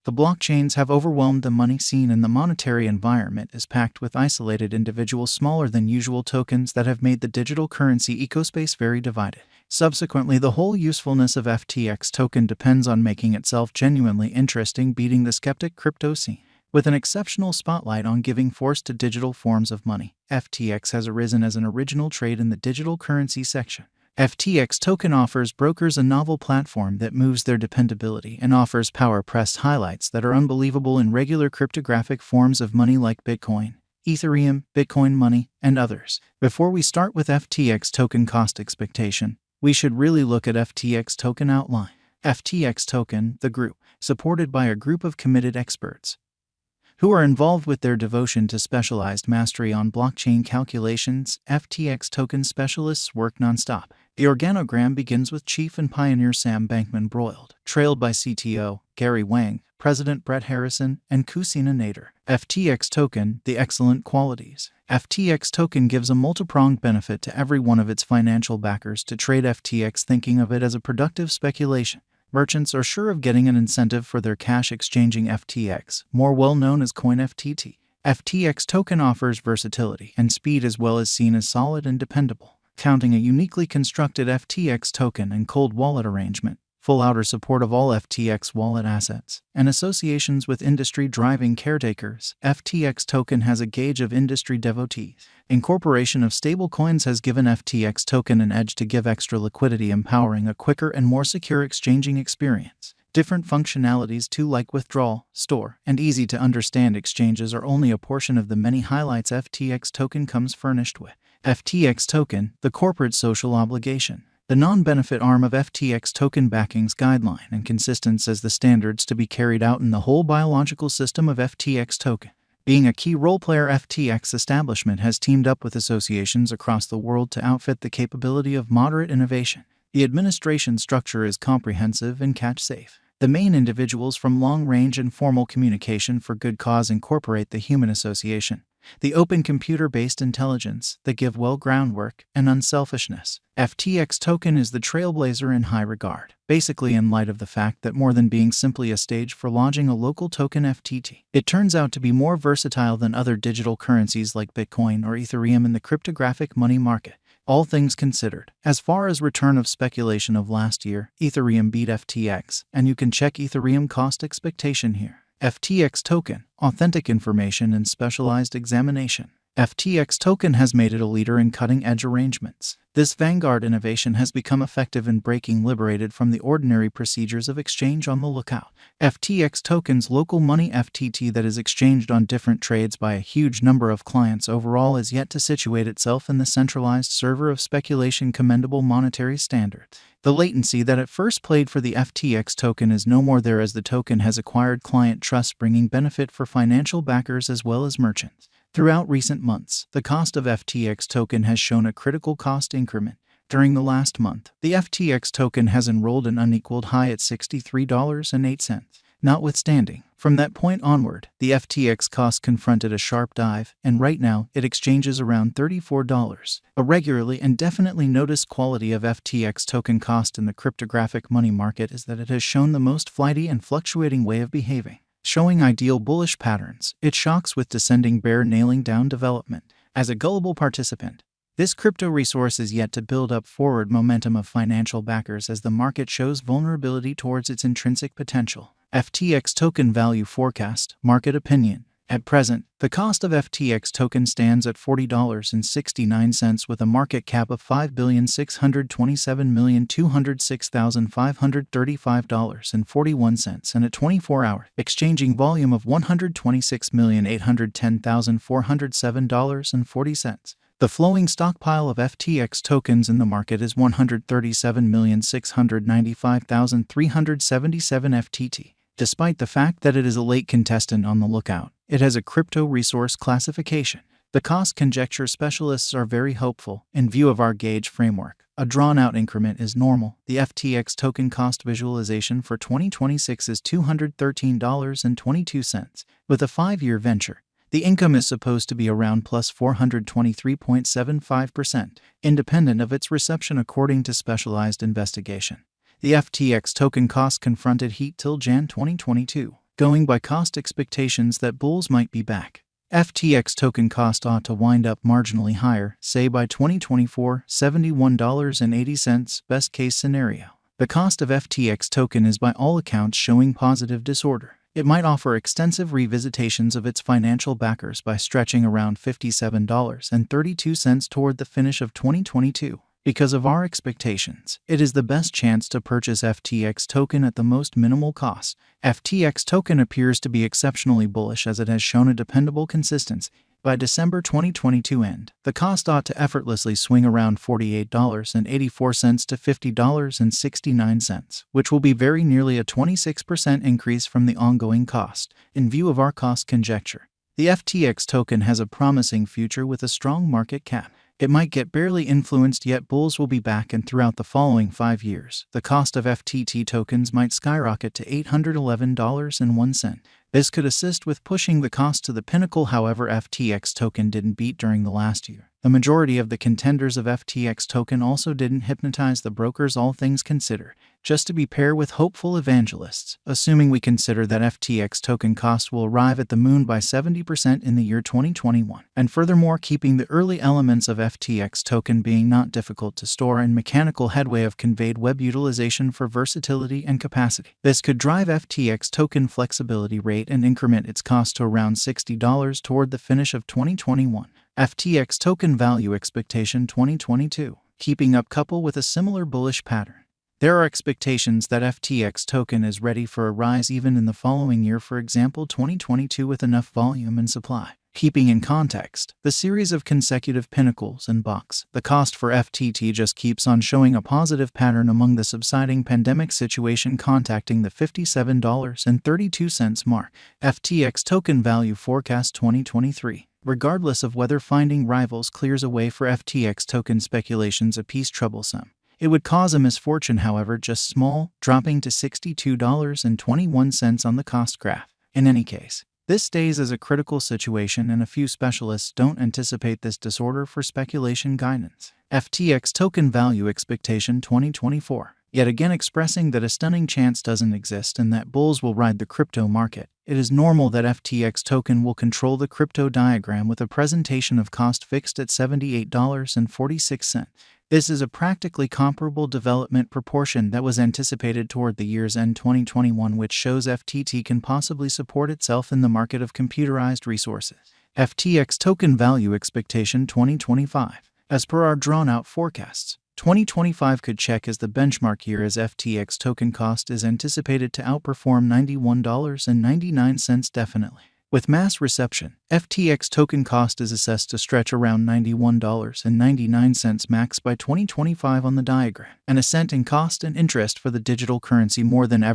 The blockchains have overwhelmed the money scene, and the monetary environment is packed with isolated individuals smaller than usual tokens that have made the digital currency ecospace very divided. Subsequently, the whole usefulness of FTX token depends on making itself genuinely interesting, beating the skeptic crypto scene. With an exceptional spotlight on giving force to digital forms of money, FTX has arisen as an original trade in the digital currency section. FTX token offers brokers a novel platform that moves their dependability and offers power-pressed highlights that are unbelievable in regular cryptographic forms of money like Bitcoin, Ethereum, Bitcoin Money, and others. Before we start with FTX token cost expectation, we should really look at FTX token outline. FTX token, the group, supported by a group of committed experts who are involved with their devotion to specialized mastery on blockchain calculations. FTX token specialists work nonstop. The organogram begins with Chief and Pioneer Sam Bankman-Broiled, trailed by CTO Gary Wang, President Brett Harrison, and Kusina Nader. FTX token, the excellent qualities. FTX token gives a multi-pronged benefit to every one of its financial backers to trade FTX, thinking of it as a productive speculation. Merchants are sure of getting an incentive for their cash exchanging FTX, more well known as CoinFTT. FTX token offers versatility and speed, as well as seen as solid and dependable. Counting a uniquely constructed FTX token and cold wallet arrangement, full outer support of all FTX wallet assets, and associations with industry-driving caretakers, FTX token has a gauge of industry devotees. Incorporation of stablecoins has given FTX token an edge to give extra liquidity, empowering a quicker and more secure exchanging experience. Different functionalities too, like withdrawal, store, and easy-to-understand exchanges, are only a portion of the many highlights FTX token comes furnished with. FTX token, the corporate social obligation. The non-benefit arm of FTX token backings guideline and consistent as the standards to be carried out in the whole biological system of FTX token. Being a key role player, FTX establishment has teamed up with associations across the world to outfit the capability of moderate innovation. The administration structure is comprehensive and catch-safe. The main individuals from long-range and formal communication for good cause incorporate the human association, the open computer-based intelligence, the give well groundwork, and unselfishness. FTX token is the trailblazer in high regard, basically in light of the fact that more than being simply a stage for launching a local token FTT, it turns out to be more versatile than other digital currencies like Bitcoin or Ethereum in the cryptographic money market. All things considered, as far as return of speculation of last year, Ethereum beat FTX, and you can check Ethereum cost expectation here. FTX token, authentic information and specialized examination. FTX token has made it a leader in cutting-edge arrangements. This vanguard innovation has become effective in breaking liberated from the ordinary procedures of exchange. On the lookout. FTX token's local money FTT that is exchanged on different trades by a huge number of clients overall is yet to situate itself in the centralized server of speculation commendable monetary standards. The latency that at first played for the FTX token is no more there, as the token has acquired client trust, bringing benefit for financial backers as well as merchants. Throughout recent months, the cost of FTX token has shown a critical cost increment. During the last month, the FTX token has enrolled an unequaled high at $63.08. Notwithstanding, from that point onward, the FTX cost confronted a sharp dive, and right now, it exchanges around $34. A regularly and definitely noticed quality of FTX token cost in the cryptographic money market is that it has shown the most flighty and fluctuating way of behaving. Showing ideal bullish patterns, it shocks with descending bear nailing down development. As a gullible participant, this crypto resource is yet to build up forward momentum of financial backers as the market shows vulnerability towards its intrinsic potential. FTX token value forecast, market opinion. At present, the cost of FTX token stands at $40.69 with a market cap of $5,627,206,535.41 and a 24-hour exchanging volume of $126,810,407.40. The flowing stockpile of FTX tokens in the market is 137,695,377 FTT. Despite the fact that it is a late contestant on the lookout, it has a crypto resource classification. The cost conjecture specialists are very hopeful. In view of our gauge framework, a drawn-out increment is normal. The FTX token cost visualization for 2026 is $213.22. With a 5-year venture, the income is supposed to be around plus 423.75%, independent of its reception according to specialized investigation. The FTX token cost confronted heat till Jan 2022. Going by cost expectations that bulls might be back, FTX token cost ought to wind up marginally higher, say by 2024, $71.80, best case scenario. The cost of FTX token is by all accounts showing positive disorder. It might offer extensive revisitations of its financial backers by stretching around $57.32 toward the finish of 2022. Because of our expectations, it is the best chance to purchase FTX token at the most minimal cost. FTX token appears to be exceptionally bullish as it has shown a dependable consistency. By December 2022 end, the cost ought to effortlessly swing around $48.84 to $50.69, which will be very nearly a 26% increase from the ongoing cost. In view of our cost conjecture, the FTX token has a promising future with a strong market cap. It might get barely influenced, yet bulls will be back, and throughout the following 5 years, the cost of FTT tokens might skyrocket to $811.01. This could assist with pushing the cost to the pinnacle. However, FTX token didn't beat during the last year. The majority of the contenders of FTX token also didn't hypnotize the brokers, all things considered. Just to be paired with hopeful evangelists, assuming we consider that FTX token cost will arrive at the moon by 70% in the year 2021, and furthermore keeping the early elements of FTX token being not difficult to store and mechanical headway of conveyed web utilization for versatility and capacity. This could drive FTX token flexibility rate and increment its cost to around $60 toward the finish of 2021. FTX token value expectation 2022, keeping up couple with a similar bullish pattern. There are expectations that FTX token is ready for a rise even in the following year, for example 2022, with enough volume and supply. Keeping in context the series of consecutive pinnacles and bucks, the cost for FTT just keeps on showing a positive pattern among the subsiding pandemic situation, contacting the $57.32 mark. FTX token value forecast 2023. Regardless of whether finding rivals clears a way for FTX token speculations a piece troublesome, it would cause a misfortune, however, just small, dropping to $62.21 on the cost graph. In any case, this stays as a critical situation, and a few specialists don't anticipate this disorder for speculation guidance. FTX token value expectation 2024. Yet again expressing that a stunning chance doesn't exist and that bulls will ride the crypto market. It is normal that FTX token will control the crypto diagram with a presentation of cost fixed at $78.46. This is a practically comparable development proportion that was anticipated toward the year's end 2021, which shows FTT can possibly support itself in the market of computerized resources. FTX token value expectation 2025. As per our drawn-out forecasts, 2025 could check as the benchmark year, as FTX token cost is anticipated to outperform $91.99 definitely. With mass reception, FTX token cost is assessed to stretch around $91.99 max by 2025 on the diagram. An ascent in cost and interest for the digital currency more than ever